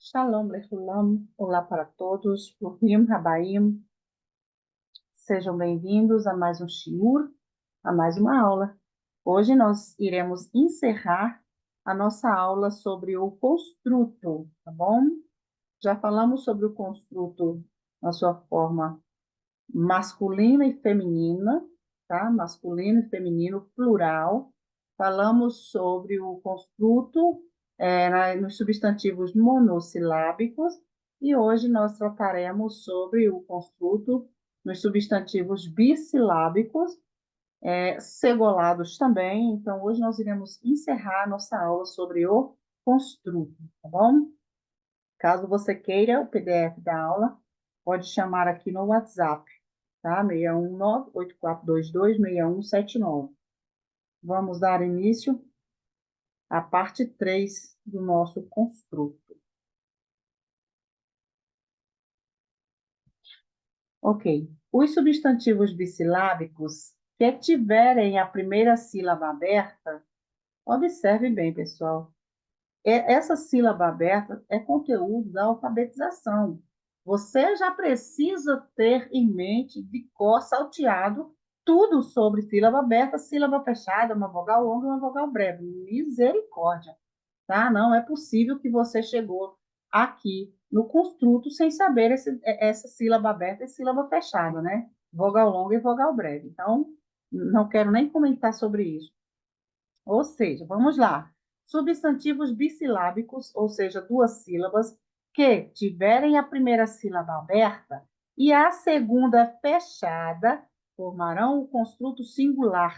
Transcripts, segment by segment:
Shalom, Lechulam, olá para todos, Ruhim, Rabaim, sejam bem-vindos a mais um shiur, a mais uma aula. Hoje nós iremos encerrar a nossa aula sobre o construto, tá bom? Já falamos sobre o construto na sua forma masculina e feminina, tá? Masculino e feminino, plural. Falamos sobre o construto nos substantivos monossilábicos e hoje nós trataremos sobre o construto nos substantivos bissilábicos, segolados também. Então, hoje nós iremos encerrar nossa aula sobre o construto, tá bom? Caso você queira o PDF da aula, pode chamar aqui no WhatsApp, tá? 619-8422-6179. Vamos dar início à parte 3 do nosso construto. Ok. Os substantivos bissilábicos que tiverem a primeira sílaba aberta, observe bem, pessoal. Essa sílaba aberta é conteúdo da alfabetização. Você já precisa ter em mente, de cor salteado, tudo sobre sílaba aberta, sílaba fechada, uma vogal longa e uma vogal breve. Misericórdia, tá? Não é possível que você chegou aqui no construto sem saber essa sílaba aberta e sílaba fechada, né? Vogal longa e vogal breve. Então, não quero nem comentar sobre isso. Ou seja, vamos lá. Substantivos bissilábicos, ou seja, duas sílabas, que tiverem a primeira sílaba aberta e a segunda fechada, formarão o construto singular,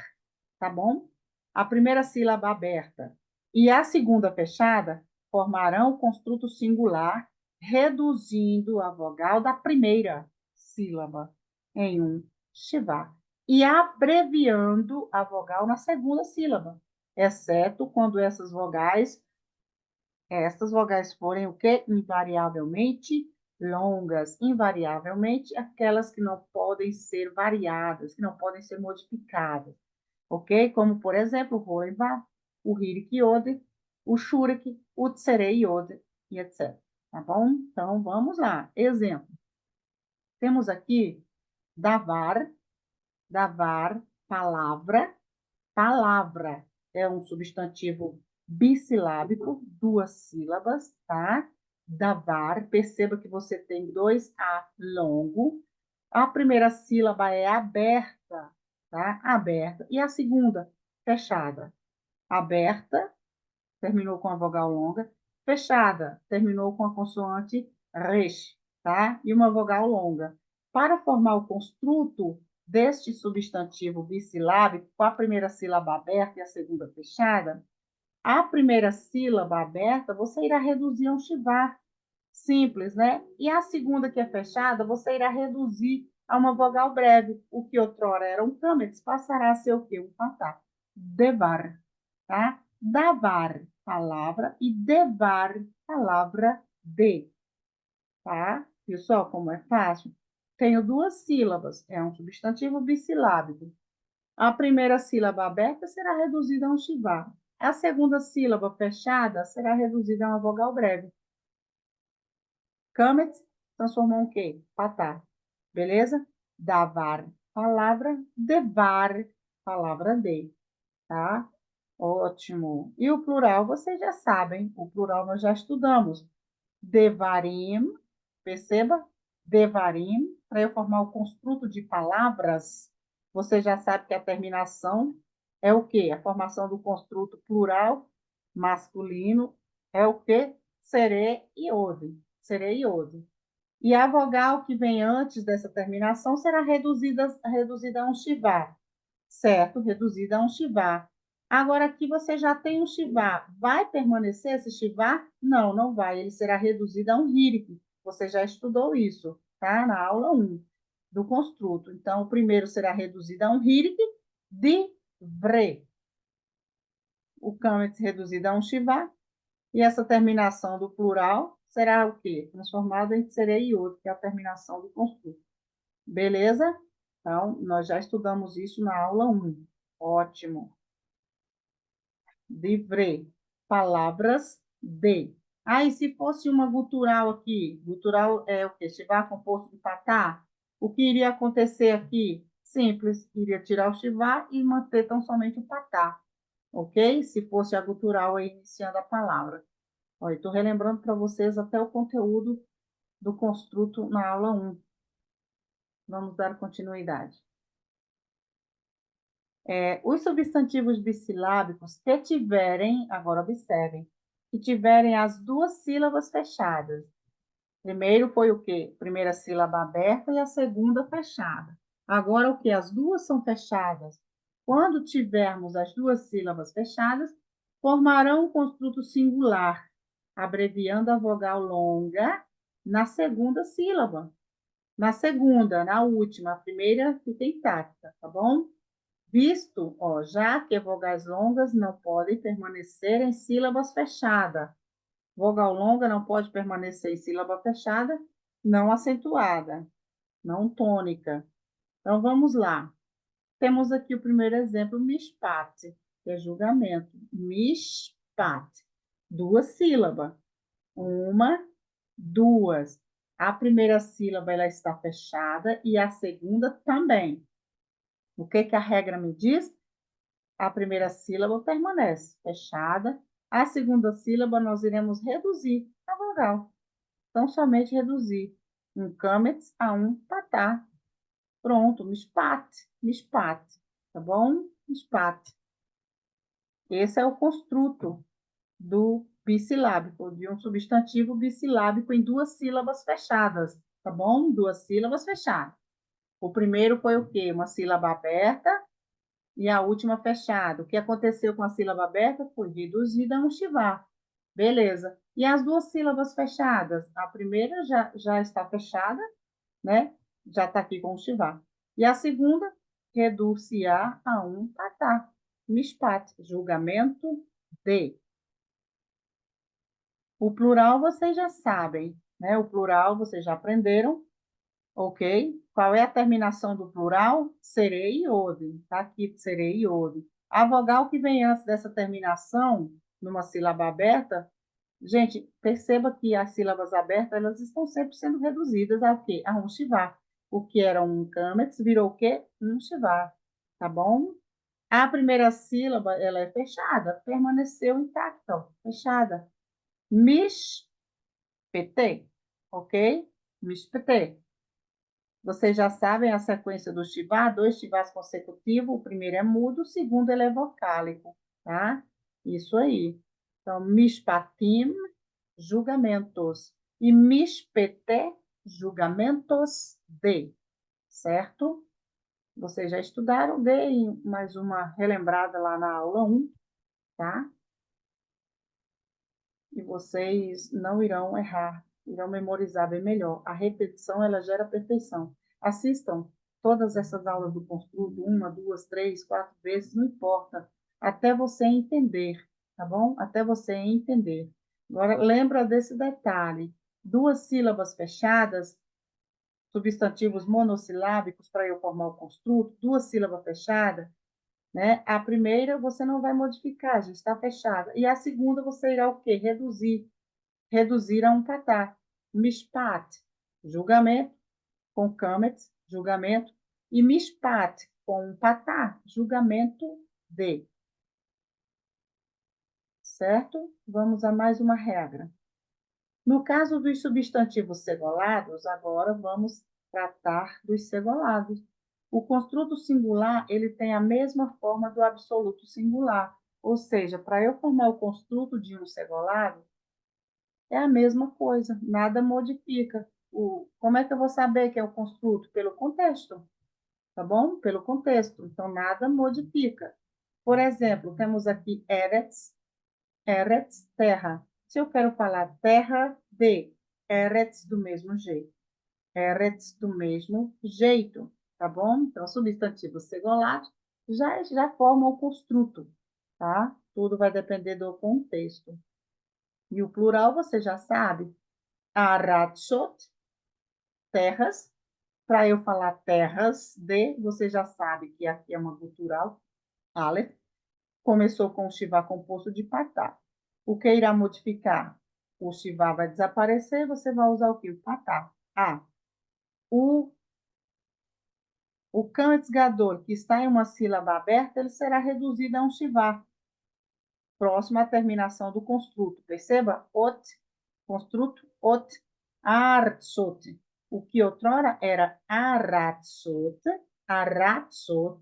tá bom? A primeira sílaba aberta e a segunda fechada formarão o construto singular, reduzindo a vogal da primeira sílaba em um shivá e abreviando a vogal na segunda sílaba, exceto quando essas vogais forem o quê? Invariavelmente longas, invariavelmente aquelas que não podem ser variadas, que não podem ser modificadas, ok? Como, por exemplo, o Roiva, o Hirik Yode, o Shurik, o Tserei Yode, e etc. Tá bom? Então, vamos lá. Exemplo. Temos aqui davar, palavra. Palavra é um substantivo bissilábico, duas sílabas, tá? Davar, perceba que você tem dois A longo. A primeira sílaba é aberta, tá? Aberta. E a segunda, fechada. Aberta, terminou com a vogal longa. Fechada, terminou com a consoante resh, tá? E uma vogal longa. Para formar o construto deste substantivo bissilábico, com a primeira sílaba aberta e a segunda fechada, a primeira sílaba aberta você irá reduzir a um shivá, simples, né? E a segunda, que é fechada, você irá reduzir a uma vogal breve. O que outrora era um câmex passará a ser o quê? Um patá. Devar, tá? Davar, palavra, e devar, palavra de, tá? Viu só como é fácil? Tenho duas sílabas, é um substantivo bissilábico. A primeira sílaba aberta será reduzida a um shivá. A segunda sílaba fechada será reduzida a uma vogal breve. Kamet transformou um quê? Patá. Beleza? Davar, palavra. Devar, palavra de. Tá? Ótimo. E o plural, vocês já sabem. O plural nós já estudamos. Devarim, perceba? Devarim, para eu formar o construto de palavras, você já sabe que a terminação é o quê? A formação do construto plural masculino é o quê? Serê e ode. Serê e ode. E a vogal que vem antes dessa terminação será reduzida a um shivá, certo? Reduzida a um shivá. Agora, aqui você já tem um shivá. Vai permanecer esse shivá? Não, não vai. Ele será reduzido a um hirik. Você já estudou isso, tá? Na aula 1 do construto. Então, o primeiro será reduzido a um hirik de vre. O kamet reduzido a um shivá. E essa terminação do plural será o quê? Transformada em serei outro, que é a terminação do construto. Beleza? Então, nós já estudamos isso na aula 1. Ótimo. Livre. Palavras de. Ah, e se fosse uma gutural aqui? Gutural é o quê? Shivá composto de patá? O que iria acontecer aqui? Simples, iria tirar o shivá e manter tão somente o patá, ok? Se fosse a gutural aí iniciando a palavra. Olha, estou relembrando para vocês até o conteúdo do construto na aula 1. Vamos dar continuidade. Os substantivos bissilábicos que tiverem, agora observem, que tiverem as duas sílabas fechadas. Primeiro foi o quê? Primeira sílaba aberta e a segunda fechada. Agora o que? As duas são fechadas. Quando tivermos as duas sílabas fechadas, formarão um construto singular, abreviando a vogal longa na segunda sílaba. Na segunda, na última, a primeira fica intacta, tá bom? Visto, ó, já que vogais longas não podem permanecer em sílabas fechadas. Vogal longa não pode permanecer em sílaba fechada, não acentuada, não tônica. Então, vamos lá. Temos aqui o primeiro exemplo, mishpat, que é julgamento. Mishpat. Duas sílabas. Uma, duas. A primeira sílaba ela está fechada e a segunda também. O que que a regra me diz? A primeira sílaba permanece fechada. A segunda sílaba nós iremos reduzir a vogal. Então, somente reduzir um câmetz a um patá. Pronto, mishpat, mishpat, tá bom? Mishpat. Esse é o construto do bissilábico, de um substantivo bissilábico em duas sílabas fechadas, tá bom? Duas sílabas fechadas. O primeiro foi o quê? Uma sílaba aberta e a última fechada. O que aconteceu com a sílaba aberta foi reduzida a um shivá. Beleza. E as duas sílabas fechadas? A primeira já está fechada, né? Já está aqui com o shivá. E a segunda, reduz-se-á a um patá. Mishpat, julgamento de. O plural vocês já sabem, né? O plural vocês já aprenderam, ok? Qual é a terminação do plural? Serei e ode. Tá aqui, serei e ode. A vogal que vem antes dessa terminação, numa sílaba aberta, gente, perceba que as sílabas abertas, elas estão sempre sendo reduzidas a quê? A um shivá. O que era um câmetz virou o quê? Um shivá, tá bom? A primeira sílaba, ela é fechada, permaneceu intacta, ó, fechada. Mish, PT, ok? Mish, PT. Vocês já sabem a sequência do shivá, dois shivás consecutivos, o primeiro é mudo, o segundo ele é vocálico, tá? Isso aí. Então, mishpatim, julgamentos. E mispete, julgamentos de, certo? Vocês já estudaram, deem mais uma relembrada lá na aula 1, tá? E vocês não irão errar, irão memorizar bem melhor. A repetição, ela gera perfeição. Assistam todas essas aulas do construto, uma, duas, três, quatro vezes, não importa, até você entender, tá bom? Até você entender. Agora, lembra desse detalhe. Duas sílabas fechadas, substantivos monossilábicos para eu formar o construto, duas sílabas fechadas, né? A primeira você não vai modificar, já está fechada. E a segunda você irá o quê? Reduzir a um patá. Mishpat, julgamento, com kametz, julgamento, e mishpat, com um patá, julgamento de. Certo? Vamos a mais uma regra. No caso dos substantivos segolados, agora vamos tratar dos segolados. O construto singular, ele tem a mesma forma do absoluto singular. Ou seja, para eu formar o construto de um segolado, é a mesma coisa, nada modifica. Como é que eu vou saber que é o construto? Pelo contexto, tá bom? Pelo contexto. Então, nada modifica. Por exemplo, temos aqui Eretz, Eretz, terra. Se eu quero falar terra de Eretz, do mesmo jeito. Eretz, do mesmo jeito, tá bom? Então, substantivo segolado já forma o construto, tá? Tudo vai depender do contexto. E o plural, você já sabe. Aratshot, terras. Para eu falar terras de, você já sabe que aqui é uma gutural. Aleph. Começou com o Shiva composto de patá. O que irá modificar? O Shivá vai desaparecer, você vai usar o quê? O patá. Ah, o, o Gadol, que está em uma sílaba aberta, ele será reduzido a um Shivá, próximo à terminação do construto. Perceba? Ot, construto, ot, artsot. O que outrora era aratsot, aratsot,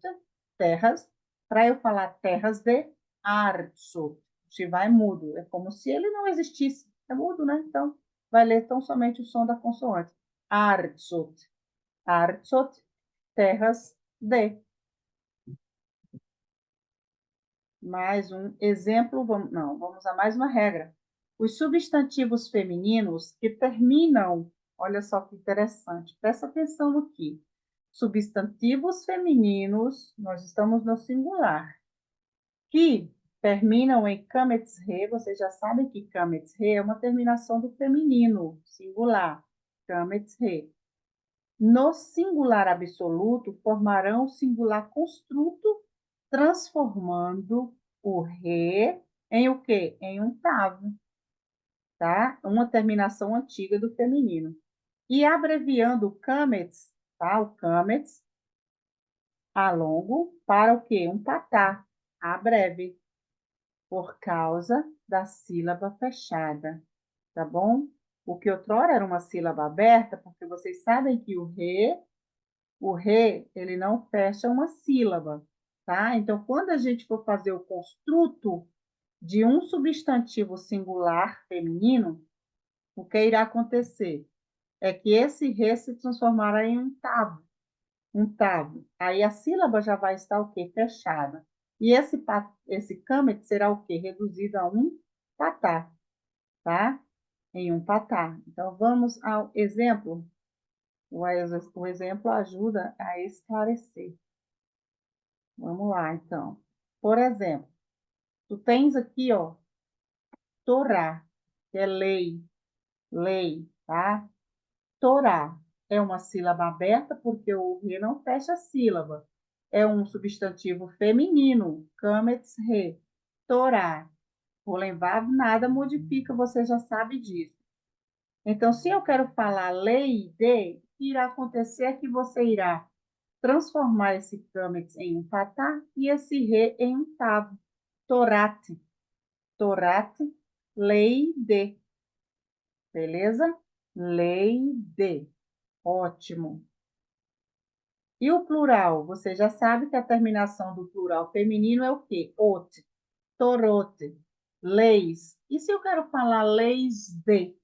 terras, para eu falar terras de artsot. Shivá é mudo, é como se ele não existisse. É mudo, né? Então, vai ler tão somente o som da consoante. Artsot, artsot, terras de. Mais um exemplo, vamos a mais uma regra. Os substantivos femininos que terminam, olha só que interessante, presta atenção aqui. Substantivos femininos, nós estamos no singular, que terminam em kametz-he, vocês já sabem que kametz-he é uma terminação do feminino, singular, kametz-he. No singular absoluto, formarão o singular construto, transformando o re em o quê? Em um tavo, tá? Uma terminação antiga do feminino. E abreviando o kametz, tá? O kametz, a longo, para o quê? Um patá, a breve, por causa da sílaba fechada, tá bom? O que outrora era uma sílaba aberta, porque vocês sabem que o re, ele não fecha uma sílaba, tá? Então, quando a gente for fazer o construto de um substantivo singular feminino, o que irá acontecer? É que esse re se transformará em um tavo, um tavo. Aí a sílaba já vai estar o quê? Fechada. E esse câmet será o quê? Reduzido a um patá, tá? Em um patá. Então, vamos ao exemplo. O exemplo ajuda a esclarecer. Vamos lá, então. Por exemplo, tu tens aqui, ó, Torá, que é lei, lei, tá? Torá é uma sílaba aberta porque o re não fecha a sílaba. É um substantivo feminino, kametz re. Torá. Rolemvav nada modifica, você já sabe disso. Então, se eu quero falar lei de, o que irá acontecer é que você irá transformar esse kametz em um patá e esse re em um tavo. Torate. Torate, lei de. Beleza? Lei de. Ótimo. E o plural? Você já sabe que a terminação do plural feminino é o quê? Ot, torote, leis. E se eu quero falar leis de?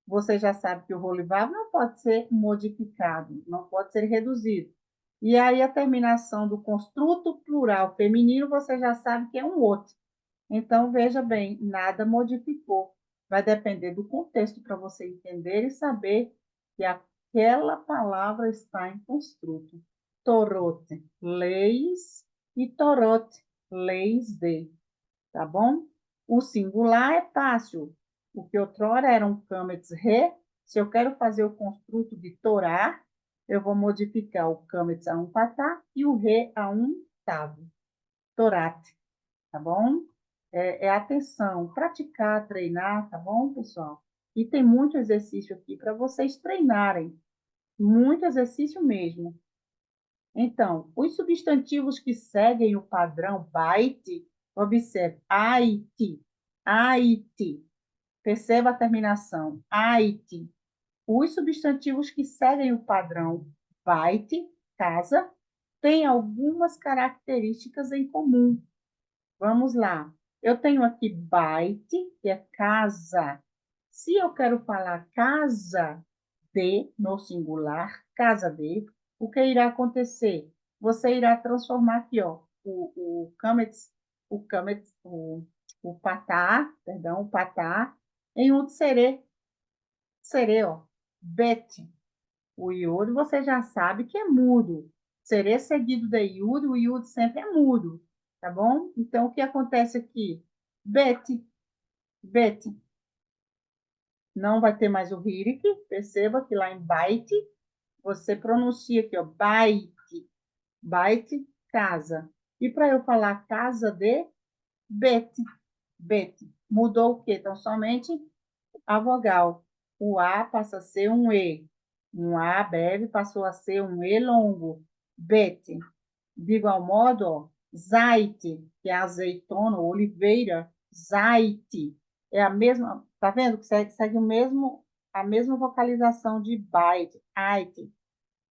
Você já sabe que o rolivar não pode ser modificado, não pode ser reduzido. E aí a terminação do construto plural feminino, você já sabe que é um outro. Então, veja bem, nada modificou. Vai depender do contexto para você entender e saber que aquela palavra está em construto. Torote, leis, e torote, leis de, tá bom? O singular é fácil. O que outrora era um câmetz re, se eu quero fazer o construto de torá, eu vou modificar o câmetz a um patá e o re a um tavo. Torate, tá bom? É atenção, praticar, treinar, tá bom, pessoal? E tem muito exercício aqui para vocês treinarem, muito exercício mesmo. Então, os substantivos que seguem o padrão byte, observe, IT, IT, perceba a terminação, IT. Os substantivos que seguem o padrão byte, casa, têm algumas características em comum. Vamos lá. Eu tenho aqui byte, que é casa. Se eu quero falar casa de, no singular, casa de, o que irá acontecer? Você irá transformar aqui, ó, o patá, perdão, o patá, em um serê. Serê, ó, bet. O iudo você já sabe que é mudo. Serê seguido de iudo, o iudo sempre é mudo, tá bom? Então, o que acontece aqui? Bet, bet. Não vai ter mais o hirik. Perceba que lá em bite, você pronuncia aqui, ó, bite. Bite, casa. E para eu falar casa de, bet, bet. Mudou o quê? Então, somente a vogal. O A passa a ser um E. Um A breve passou a ser um E longo. Bet. De igual modo, ó, Zeit, que é azeitona, oliveira, Zeit. É a mesma, tá vendo? Que segue o mesmo, a mesma vocalização de bite, ait.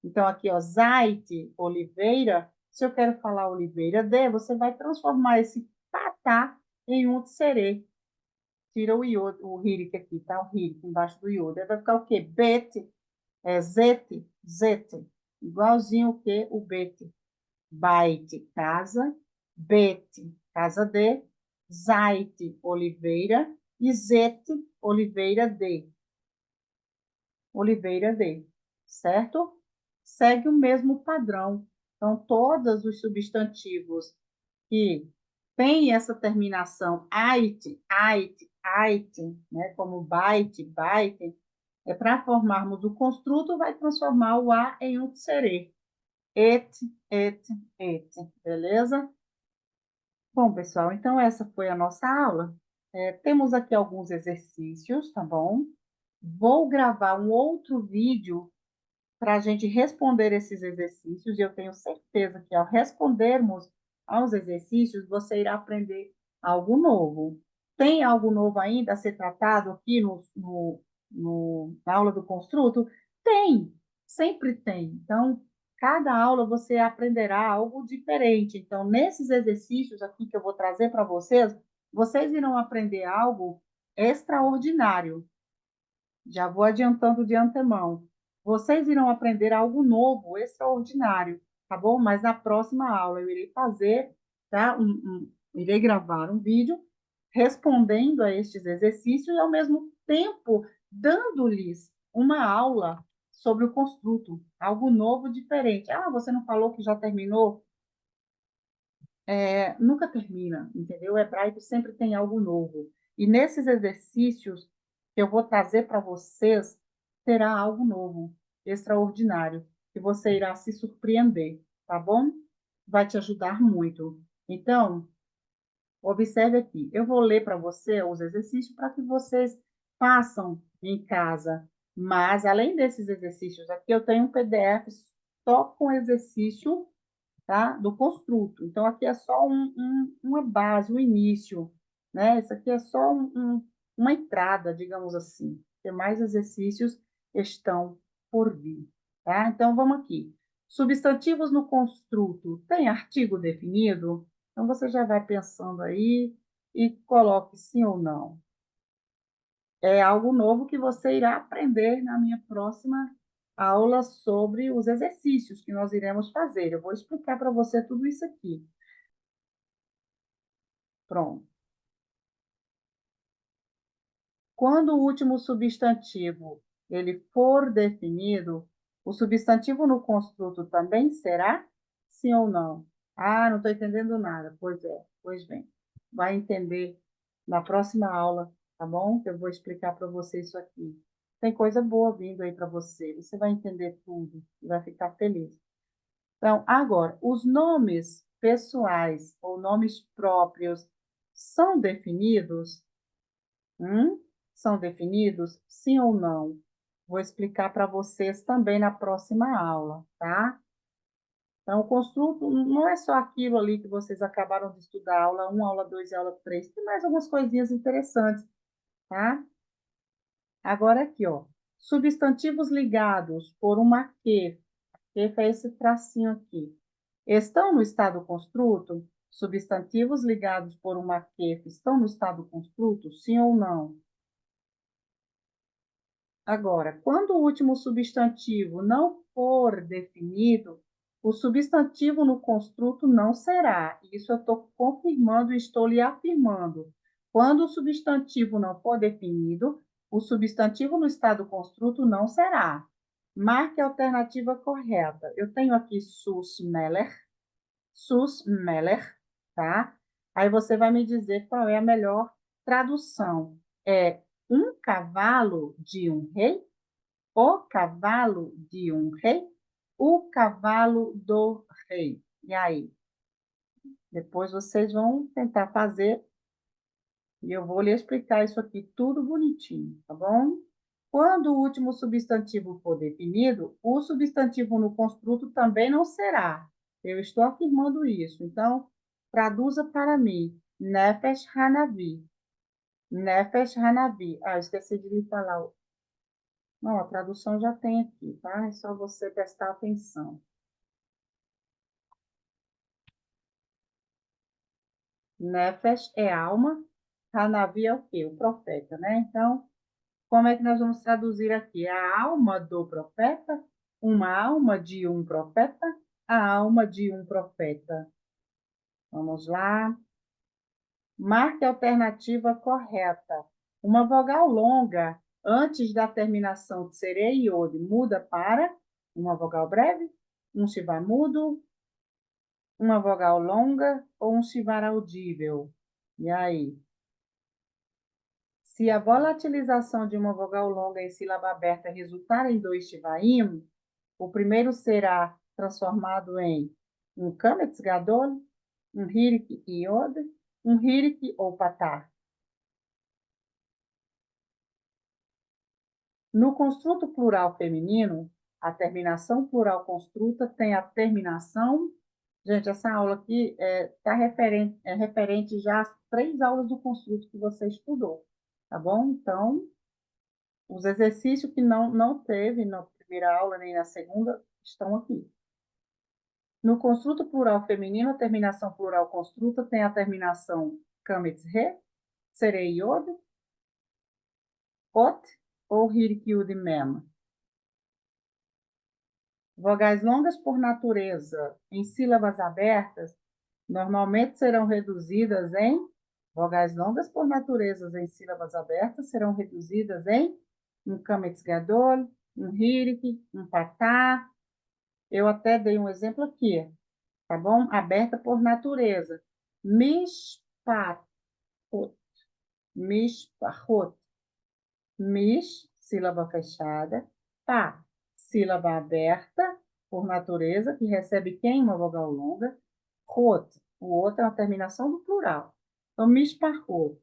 Então, aqui, ó, Zeit, oliveira. Se eu quero falar oliveira de, você vai transformar esse tatá em um serê. Tira o iod, o rírico aqui, tá? O rírico embaixo do iod. Aí vai ficar o quê? Bet, zete, zete. Igualzinho o quê? O bet. Bait, casa. Bet, casa de. Zeit, oliveira. E zete, oliveira de. Oliveira de. Certo? Segue o mesmo padrão. Então, todos os substantivos que têm essa terminação ait, ait, ait, né, como bite, bite, é para formarmos o construto, vai transformar o A em um serê. Et, et, et. Beleza? Bom, pessoal, então essa foi a nossa aula. Temos aqui alguns exercícios, tá bom? Vou gravar um outro vídeo para a gente responder esses exercícios, e eu tenho certeza que ao respondermos aos exercícios, você irá aprender algo novo. Tem algo novo ainda a ser tratado aqui na aula do construto? Tem, sempre tem. Então, cada aula você aprenderá algo diferente. Então, nesses exercícios aqui que eu vou trazer para vocês, vocês irão aprender algo extraordinário. Já vou adiantando de antemão. Vocês irão aprender algo novo, extraordinário, tá bom? Mas na próxima aula eu irei fazer, tá? Irei gravar um vídeo respondendo a estes exercícios e, ao mesmo tempo, dando-lhes uma aula sobre o construto, algo novo, diferente. Ah, você não falou que já terminou? Nunca termina, entendeu? O hebraico sempre tem algo novo. E nesses exercícios que eu vou trazer para vocês, terá algo novo, extraordinário, que você irá se surpreender, tá bom? Vai te ajudar muito. Então, observe aqui. Eu vou ler para você os exercícios para que vocês façam em casa. Mas, além desses exercícios aqui, eu tenho um PDF só com exercício, tá? Do construto. Então, aqui é só uma base, um início, né? Isso aqui é só uma entrada, digamos assim. Tem mais exercícios estão por vir, tá? Então, vamos aqui. Substantivos no construto. Tem artigo definido? Então, você já vai pensando aí e coloque sim ou não. É algo novo que você irá aprender na minha próxima aula sobre os exercícios que nós iremos fazer. Eu vou explicar para você tudo isso aqui. Pronto. Quando o último substantivo ele for definido, o substantivo no construto também será? Sim ou não? Ah, não estou entendendo nada. Pois é, pois bem. Vai entender na próxima aula, tá bom? Que eu vou explicar para você isso aqui. Tem coisa boa vindo aí para você. Você vai entender tudo e vai ficar feliz. Então, agora, os nomes pessoais ou nomes próprios são definidos? Hum? São definidos? Sim ou não? Vou explicar para vocês também na próxima aula, tá? Então, o construto não é só aquilo ali que vocês acabaram de estudar, aula 1, aula 2 e aula 3. Tem mais algumas coisinhas interessantes, tá? Agora aqui, ó. Substantivos ligados por uma que é esse tracinho aqui. Estão no estado construto? Substantivos ligados por uma que estão no estado construto? Sim ou não? Agora, quando o último substantivo não for definido, o substantivo no construto não será. Isso eu estou confirmando e estou lhe afirmando. Quando o substantivo não for definido, o substantivo no estado construto não será. Marque a alternativa correta. Eu tenho aqui sus Meller, tá? Aí você vai me dizer qual é a melhor tradução. É um cavalo de um rei? O cavalo de um rei? O cavalo do rei. E aí? Depois vocês vão tentar fazer E eu vou lhe explicar isso aqui tudo bonitinho, tá bom? Quando o último substantivo for definido, o substantivo no construto também não será. Eu estou afirmando isso. Então, traduza para mim. Nefesh Hanavi. Nefesh Hanavi. Ah, eu esqueci de lhe falar. Não, a tradução já tem aqui, tá? É só você prestar atenção. Nefesh é alma, Hanavi é o quê? O profeta, né? Então, como é que nós vamos traduzir aqui? A alma do profeta? Uma alma de um profeta? A alma de um profeta. Vamos lá. Marque a alternativa correta. Uma vogal longa antes da terminação de sere e iode muda para uma vogal breve, um shivar mudo, uma vogal longa ou um shivar audível. E aí? Se a volatilização de uma vogal longa em sílaba aberta resultar em dois shivaim, o primeiro será transformado em um kametz gadol, um hirik iod, um hirik ou patá. No construto plural feminino, a terminação plural construta tem a terminação. Gente, essa aula aqui é referente já às 3 aulas do construto que você estudou, tá bom? Então, os exercícios que não teve na primeira aula nem na segunda estão aqui. No construto plural feminino, a terminação plural construta tem a terminação kametz re, serei iod, ot ou hirik yud mem. Vogais longas por natureza em sílabas abertas normalmente serão reduzidas em vogais longas por natureza em sílabas abertas serão reduzidas em um kametz gadol, um hirik, um patá. Eu até dei um exemplo aqui, tá bom? Aberta por natureza. Mishpat, mishpachot. Mish, sílaba fechada. Pa, sílaba aberta, por natureza, que recebe quem? Uma vogal longa. Rot, o outro é uma terminação do plural. Então, mishpachot.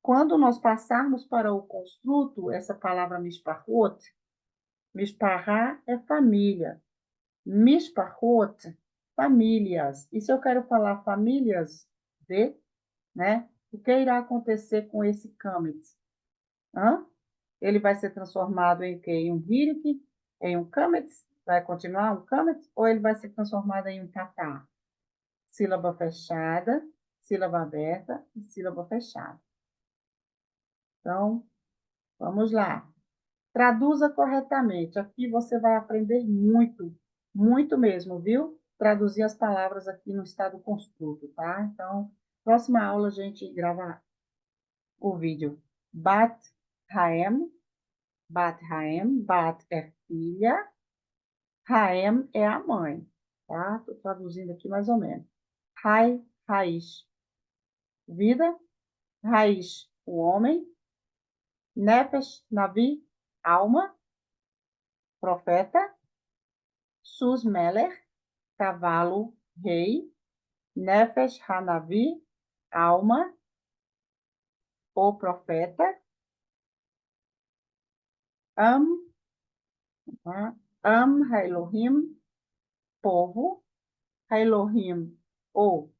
Quando nós passarmos para o construto, essa palavra mishpachot, mishpará é família. Mishpachot, famílias. E se eu quero falar famílias de, né? O que irá acontecer com esse kametz? Ele vai ser transformado em quê? Em um hirik, em um kametz? Vai continuar um kametz? Ou ele vai ser transformado em um tatá? Sílaba fechada, sílaba aberta e sílaba fechada. Então, vamos lá. Traduza corretamente. Aqui você vai aprender muito, muito mesmo, viu? Traduzir as palavras aqui no estado construto, tá? Então, próxima aula a gente grava o vídeo. Bat Haem, Bat é filha, Haem é a mãe, tá? Estou traduzindo aqui mais ou menos. Hai, raiz, vida, raiz, o homem, Nefesh, Navi, alma, profeta, Sus Meler, cavalo, rei, Nefesh Hanavi, alma, o profeta, Am, Am Elohim, povo, Elohim, ou,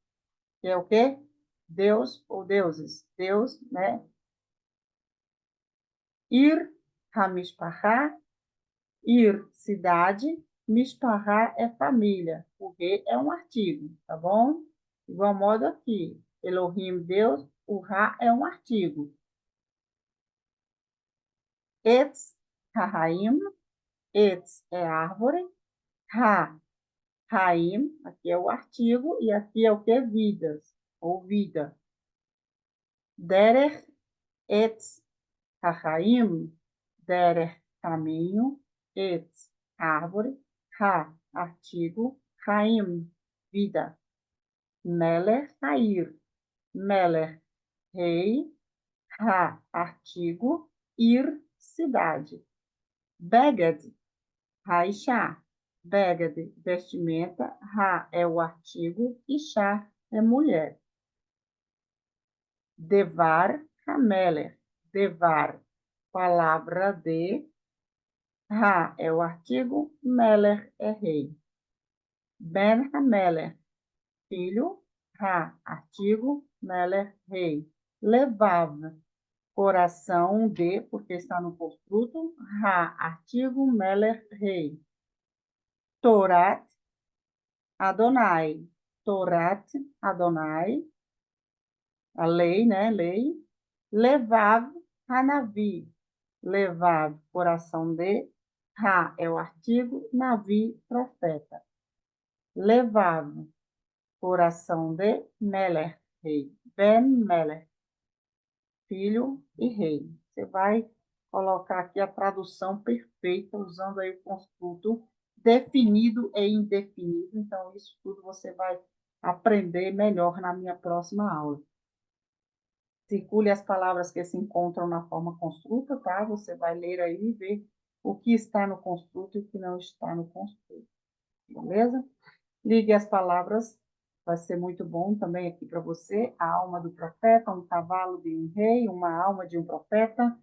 que é o quê? Deus ou deuses, Deus, né? Ir, Hamishpachá, ir, cidade, Mishpachá é família, o re é um artigo, tá bom? Igual modo aqui, Elohim, Deus, o Ra é um artigo. Etz, Rahaim, Etz é árvore, Ra, Raim, aqui é o artigo, e aqui é o que? Vidas, ou vida. Derech, Etz, Rahaim, Derech, caminho, Etz, árvore, Ra, artigo, Raim, vida. Meler, Rair, Meler, rei, Ra, artigo, Ir, cidade. Beged, Raixá, Beged, vestimenta, Ra é o artigo e Chá é mulher. Devar hamelech. Devar, palavra de. Ha é o artigo, Melech é rei. Ben hamelech, filho. Ha, artigo, Melech, rei. Levav, coração de, porque está no construto. Ha, artigo, Melech, rei. Torat, Adonai. Torat, Adonai, a lei, né? Lei. Levav, Hanavi. Levav, coração de. Ha é o artigo, Navi, profeta. Levav, coração de Melech, rei. Ben Melech, filho e rei. Você vai colocar aqui a tradução perfeita, usando aí o construto definido e indefinido. Então, isso tudo você vai aprender melhor na minha próxima aula. Circule as palavras que se encontram na forma construta, tá? Você vai ler aí e ver o que está no construto e o que não está no construto. Beleza? Ligue as palavras, vai ser muito bom também aqui para você. A alma do profeta, um cavalo de um rei, uma alma de um profeta,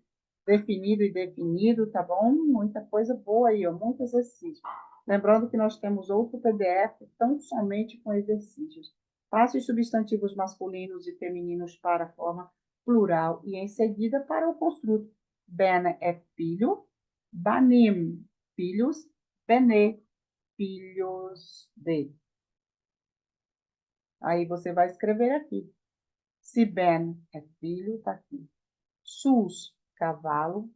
definido e definido, tá bom? Muita coisa boa aí, ó, muito exercício. Lembrando que nós temos outro PDF, tão somente com exercícios. Passe os substantivos masculinos e femininos para a forma plural e em seguida para o construto. Ben é filho, banim, filhos, bene, filhos de. Aí você vai escrever aqui. Se Ben é filho, tá aqui. Sus, cavalo.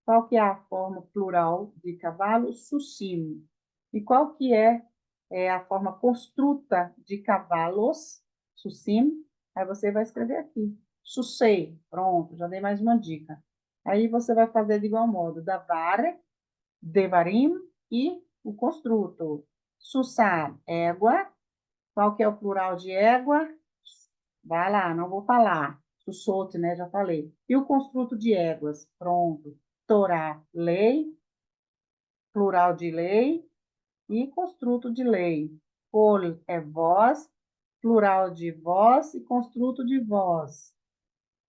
Qual que é a forma plural de cavalo? Sussim. E qual que é a forma construta de cavalos? Sussim. Aí você vai escrever aqui. Sussei. Pronto, já dei mais uma dica. Aí você vai fazer de igual modo. Davar, devarim e o construto. Sussar, égua. Qual que é o plural de égua? Vai lá, não vou falar. Sussote, né? Já falei. E o construto de éguas? Pronto. Torá, lei, plural de lei e construto de lei. Col é voz, plural de voz e construto de voz.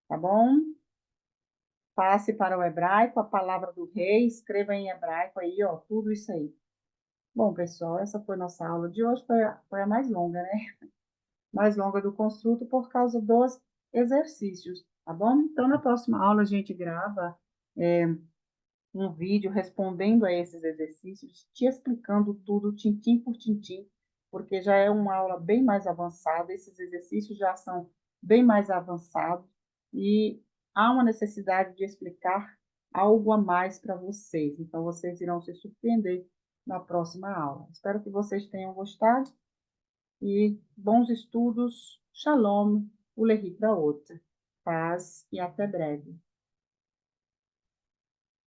Tá bom? Passe para o hebraico, a palavra do rei, escreva em hebraico aí, ó, tudo isso aí. Bom, pessoal, essa foi nossa aula de hoje, foi a mais longa, né? Mais longa do construto por causa dos exercícios, tá bom? Então, na próxima aula, a gente grava um vídeo respondendo a esses exercícios, te explicando tudo, tintim por tintim, porque já é uma aula bem mais avançada, esses exercícios já são bem mais avançados e há uma necessidade de explicar algo a mais para vocês. Então, vocês irão se surpreender na próxima aula. Espero que vocês tenham gostado e bons estudos. Shalom, ulehi para outra. Paz e até breve.